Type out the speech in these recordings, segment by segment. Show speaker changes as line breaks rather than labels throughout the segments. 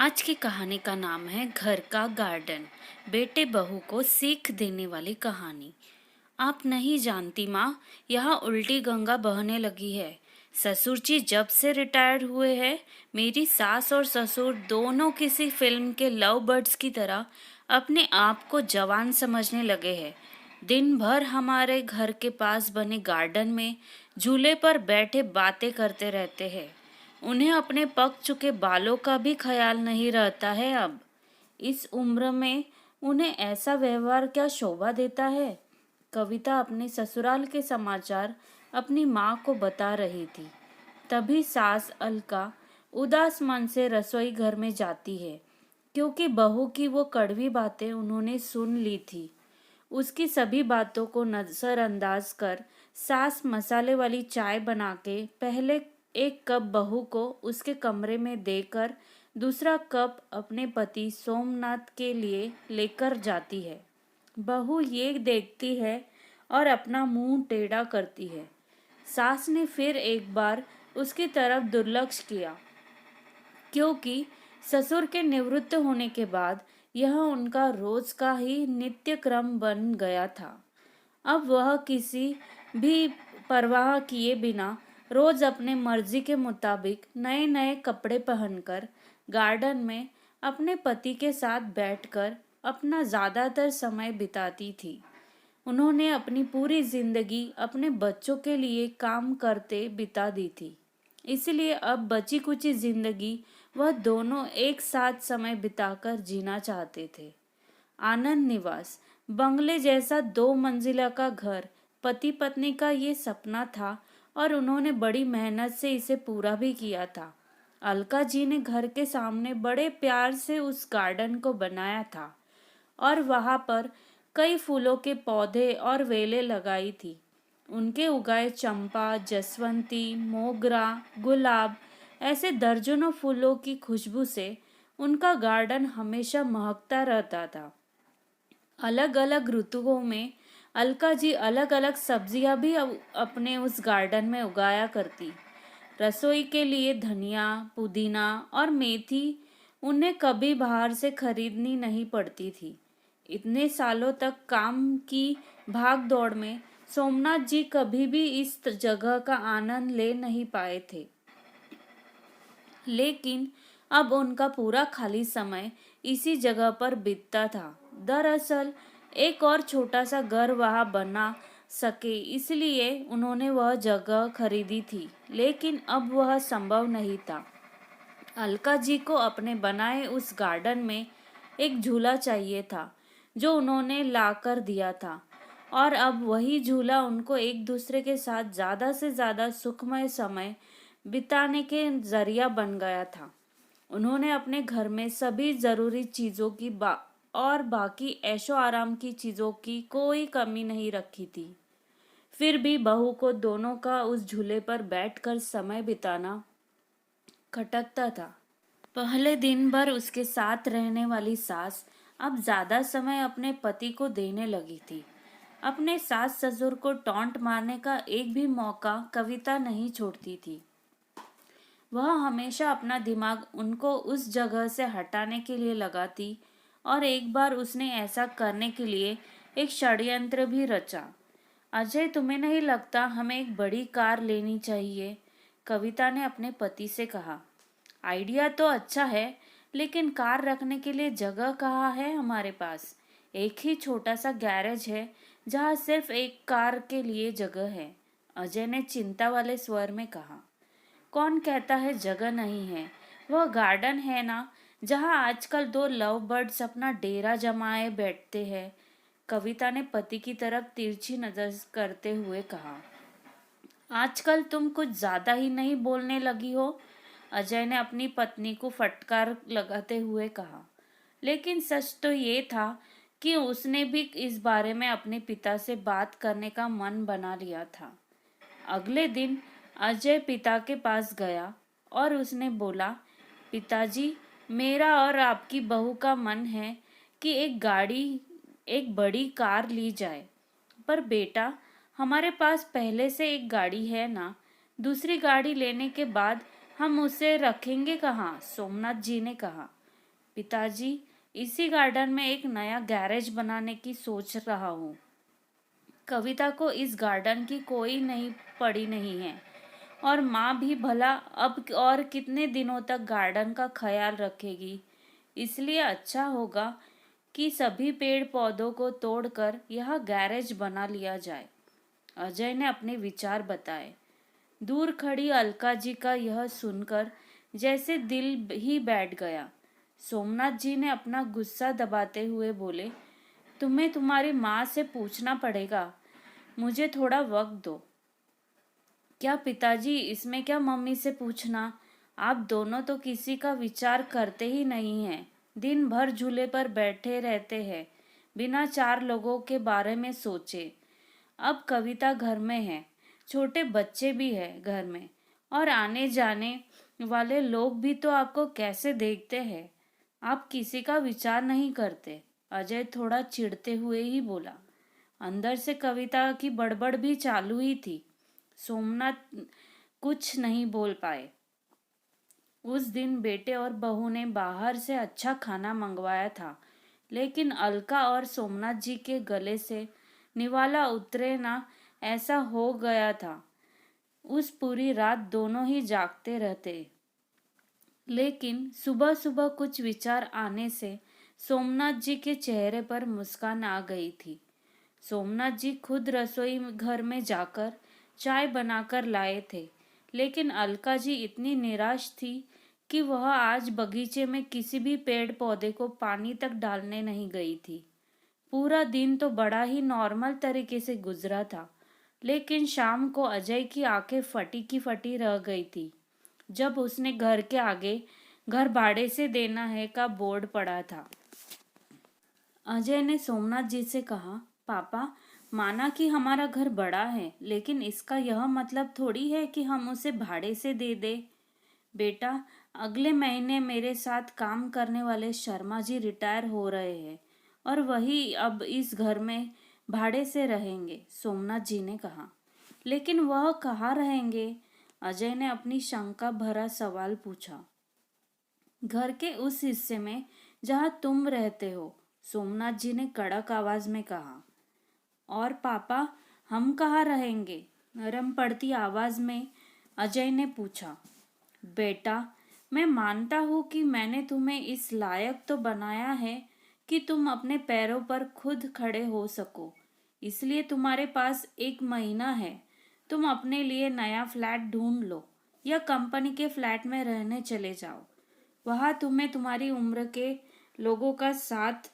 आज की कहानी का नाम है घर का गार्डन। बेटे बहू को सीख देने वाली कहानी। आप नहीं जानती माँ, यहाँ उल्टी गंगा बहने लगी है। ससुर जी जब से रिटायर्ड हुए हैं, मेरी सास और ससुर दोनों किसी फिल्म के लव बर्ड्स की तरह अपने आप को जवान समझने लगे हैं। दिन भर हमारे घर के पास बने गार्डन में झूले पर बैठे बातें करते रहते हैं। उन्हें अपने पक चुके बालों का भी ख्याल नहीं रहता है अब। इस उम्र में उन्हें ऐसा व्यवहार क्या शोभा देता है। कविता अपने ससुराल के समाचार अपनी माँ को बता रही थी। तभी सास अलका उदास मन से रसोई घर में जाती है, क्योंकि बहू की वो कड़वी बातें उन्होंने सुन ली थी। उसकी सभी बातों को नजरअंदाज कर सास मसाले वाली चाय बना के पहले एक कप बहू को उसके कमरे में देकर दूसरा कप अपने पति सोमनाथ के लिए लेकर जाती है। बहू ये देखती है और अपना मुंह टेढ़ा करती है। सास ने फिर एक बार उसकी तरफ दुर्लक्ष किया, क्योंकि ससुर के निवृत्त होने के बाद यह उनका रोज का ही नित्य क्रम बन गया था। अब वह किसी भी परवाह किए बिना रोज अपने मर्जी के मुताबिक नए नए कपड़े पहनकर गार्डन में अपने पति के साथ बैठकर अपना ज्यादातर समय बिताती थी। उन्होंने अपनी पूरी जिंदगी अपने बच्चों के लिए काम करते बिता दी थी, इसलिए अब बची कुची जिंदगी वह दोनों एक साथ समय बिताकर जीना चाहते थे। आनंद निवास बंगले जैसा 2 मंजिला का घर पति पत्नी का ये सपना था और उन्होंने बड़ी मेहनत से इसे पूरा भी किया था। अलका जी ने घर के सामने बड़े प्यार से उस गार्डन को बनाया था और वहां पर कई फूलों के पौधे और वेलें लगाई थी। उनके उगाए चंपा, जसवंती, मोगरा, गुलाब ऐसे दर्जनों फूलों की खुशबू से उनका गार्डन हमेशा महकता रहता था। अलग अलग ऋतुओं में अलका जी अलग अलग सब्जियां भी अपने उस गार्डन में उगाया करती। रसोई के लिए धनिया, पुदीना और मेथी उन्हें कभी बाहर से खरीदनी नहीं पड़ती थी। इतने सालों तक काम की भाग दौड़ में सोमनाथ जी कभी भी इस जगह का आनंद ले नहीं पाए थे, लेकिन अब उनका पूरा खाली समय इसी जगह पर बीतता था। दरअसल एक और छोटा सा घर वहां बना सके इसलिए उन्होंने वह जगह खरीदी थी, लेकिन अब वह संभव नहीं था। अलका जी को अपने बनाए उस गार्डन में एक झूला चाहिए था, जो उन्होंने ला कर दिया था, और अब वही झूला उनको एक दूसरे के साथ ज्यादा से ज्यादा सुखमय समय बिताने के जरिया बन गया था। उन्होंने अपने घर में सभी जरूरी चीजों की और बाकी ऐशो आराम की चीजों की कोई कमी नहीं रखी थी। फिर भी बहू को दोनों का उस झूले पर बैठकर समय बिताना खटकता था। पहले दिन भर उसके साथ रहने वाली सास अब ज्यादा समय अपने पति को देने लगी थी। अपने सास ससुर को टॉन्ट मारने का एक भी मौका कविता नहीं छोड़ती थी। वह हमेशा अपना दिमाग उनको उस जगह से हटाने के लिए लगाती, और एक बार उसने ऐसा करने के लिए एक षड्यंत्र भी रचा। अजय, तुम्हें नहीं लगता हमें एक बड़ी कार लेनी चाहिए? कविता ने अपने पति से कहा। आइडिया तो अच्छा है, लेकिन कार रखने के लिए जगह कहाँ है हमारे पास? एक ही छोटा सा गैरेज है जहाँ सिर्फ एक कार के लिए जगह है, अजय ने चिंता वाले स्वर में कहा। कौन कहता है जगह नहीं है? वह गार्डन है ना, जहाँ आजकल 2 लव बर्ड्स अपना डेरा जमाए बैठते हैं, कविता ने पति की तरफ तिरछी नजर करते हुए कहा। आजकल तुम कुछ ज्यादा ही नहीं बोलने लगी हो, अजय ने अपनी पत्नी को फटकार लगाते हुए कहा। लेकिन सच तो ये था कि उसने भी इस बारे में अपने पिता से बात करने का मन बना लिया था। अगले दिन अजय पिता के पास गया और उसने बोला, पिताजी, मेरा और आपकी बहू का मन है कि एक बड़ी कार ली जाए। पर बेटा, हमारे पास पहले से एक गाड़ी है ना, दूसरी गाड़ी लेने के बाद हम उसे रखेंगे कहाँ? सोमनाथ जी ने कहा। पिताजी, इसी गार्डन में एक नया गैरेज बनाने की सोच रहा हूँ। कविता को इस गार्डन की कोई नहीं पड़ी नहीं है, और माँ भी भला अब और कितने दिनों तक गार्डन का ख्याल रखेगी। इसलिए अच्छा होगा कि सभी पेड़ पौधों को तोड़कर यह गैरेज बना लिया जाए। अजय ने अपने विचार बताए। दूर खड़ी अलका जी का यह सुनकर जैसे दिल ही बैठ गया। सोमनाथ जी ने अपना गुस्सा दबाते हुए बोले, तुम्हें तुम्हारी माँ से पूछना पड़ेगा, मुझे थोड़ा वक्त दो। क्या पिताजी, इसमें क्या मम्मी से पूछना? आप दोनों तो किसी का विचार करते ही नहीं हैं। दिन भर झूले पर बैठे रहते हैं, बिना चार लोगों के बारे में सोचे। अब कविता घर में है, छोटे बच्चे भी है घर में, और आने जाने वाले लोग भी तो आपको कैसे देखते हैं। आप किसी का विचार नहीं करते। अजय थोड़ा चिढ़ते हुए ही बोला। अंदर से कविता की बड़बड़ भी चालू ही थी। सोमनाथ कुछ नहीं बोल पाए। उस दिन बेटे और बहू ने बाहर से अच्छा खाना मंगवाया था, लेकिन अलका और सोमनाथ जी के गले से निवाला उतरे ना, ऐसा हो गया था। उस पूरी रात दोनों ही जागते रहते। लेकिन सुबह सुबह कुछ विचार आने से सोमनाथ जी के चेहरे पर मुस्कान आ गई थी। सोमनाथ जी खुद रसोई घर में जाकर चाय बनाकर लाए थे, लेकिन अलका जी इतनी निराश थी कि वह आज बगीचे में किसी भी पेड़ पौधे को पानी तक डालने नहीं गई थी। पूरा दिन तो बड़ा ही नॉर्मल तरीके से गुजरा था, लेकिन शाम को अजय की आंखें फटी की फटी रह गई थी जब उसने घर के आगे घर भाड़े से देना है का बोर्ड पड़ा था। अजय ने सोमनाथ जी से कहा, पापा, माना कि हमारा घर बड़ा है, लेकिन इसका यह मतलब थोड़ी है कि हम उसे भाड़े से दे दे। बेटा, अगले महीने मेरे साथ काम करने वाले शर्मा जी रिटायर हो रहे हैं, और वही अब इस घर में भाड़े से रहेंगे, सोमनाथ जी ने कहा। लेकिन वह कहाँ रहेंगे? अजय ने अपनी शंका भरा सवाल पूछा। घर के उस हिस्से में जहाँ तुम रहते हो, सोमनाथ जी ने कड़क आवाज में कहा। और पापा, हम कहाँ रहेंगे? नरम पड़ती आवाज में अजय ने पूछा। बेटा, मैं मानता हूँ कि मैंने तुम्हें इस लायक तो बनाया है कि तुम अपने पैरों पर खुद खड़े हो सको, इसलिए तुम्हारे पास 1 महीना है। तुम अपने लिए नया फ्लैट ढूंढ लो या कंपनी के फ्लैट में रहने चले जाओ। वहाँ तुम्हें तुम्हारी उम्र के लोगों का साथ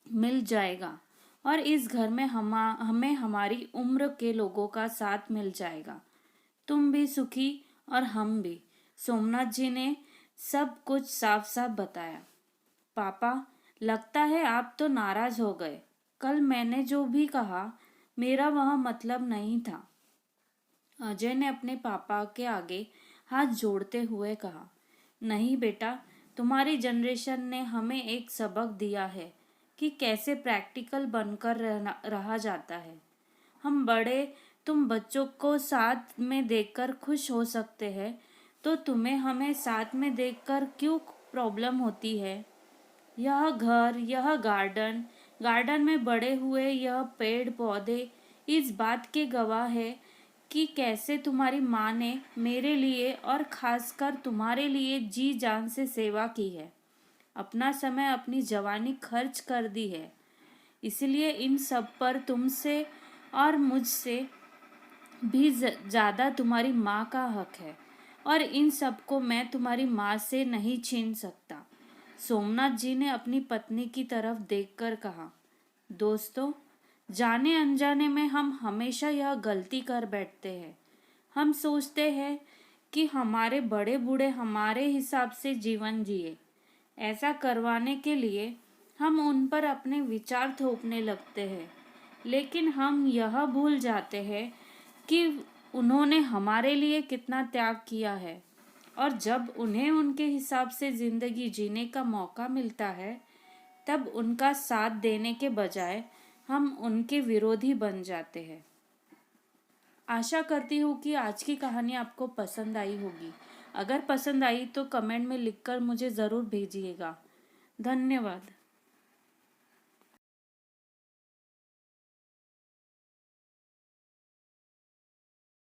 मिल जाएगा, और इस घर में हमें हमारी उम्र के लोगों का साथ मिल जाएगा। तुम भी सुखी और हम भी। सोमनाथ जी ने सब कुछ साफ साफ बताया। पापा, लगता है आप तो नाराज हो गए। कल मैंने जो भी कहा, मेरा वह मतलब नहीं था। अजय ने अपने पापा के आगे हाथ जोड़ते हुए कहा। नहीं बेटा, तुम्हारी जनरेशन ने हमें एक सबक दिया है कि कैसे प्रैक्टिकल बनकर रहा जाता है। हम बड़े, तुम बच्चों को साथ में देखकर खुश हो सकते हैं, तो तुम्हें हमें साथ में देखकर क्यों प्रॉब्लम होती है? यह घर, यह गार्डन, गार्डन में बड़े हुए यह पेड़ पौधे इस बात के गवाह है कि कैसे तुम्हारी माँ ने मेरे लिए और खासकर तुम्हारे लिए जी जान से सेवा की है, अपना समय, अपनी जवानी खर्च कर दी है। इसलिए इन सब पर तुमसे और मुझसे भी ज़्यादा तुम्हारी माँ का हक है, और इन सब को मैं तुम्हारी माँ से नहीं छीन सकता। सोमनाथ जी ने अपनी पत्नी की तरफ देखकर कहा। दोस्तों, जाने अनजाने में हम हमेशा यह गलती कर बैठते हैं। हम सोचते हैं कि हमारे बड़े बूढ़े हमारे हिसाब से जीवन जिए। ऐसा करवाने के लिए हम उन पर अपने विचार थोपने लगते हैं, लेकिन हम यह भूल जाते हैं कि उन्होंने हमारे लिए कितना त्याग किया है, और जब उन्हें उनके हिसाब से जिंदगी जीने का मौका मिलता है, तब उनका साथ देने के बजाय हम उनके विरोधी बन जाते हैं। आशा करती हूँ कि आज की कहानी आपको पसंद आई होगी। अगर पसंद आई तो कमेंट में लिखकर मुझे ज़रूर भेजिएगा। धन्यवाद।